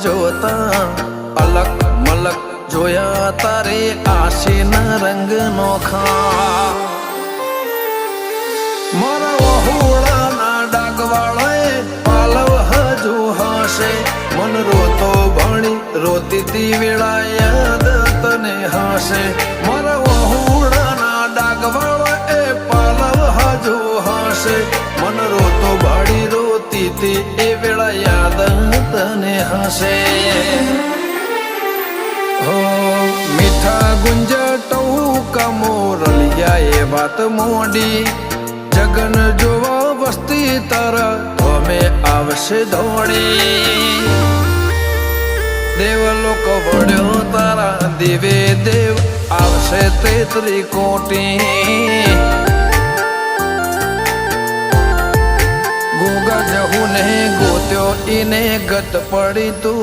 જોતા અલક મલક જોયા તારે આશીના રંગ નોખા મારા વહુડાના ડાગવાળાએ પાલવ હજુ હશે મન રોતો ભણી રોતી તી વેળા યાદ તને હશે મારા વહુડાના ડાગવાળાએ પાલવ હજુ હશે મન રોતો ભાડી રોતી તી એ વેળા યાદ તને હશે હો મીઠા ગુંજટો કમોરલિયા એ વાત મોડી જગન જોવા વસ્તી તારા અમે આવશે દોડી દેવલોક વળ્યો તારા દેવે દેવ આવશે તે ત્રિકોટી ગોગા જહુ ને ગોત્યો ઈને ગત પડી તું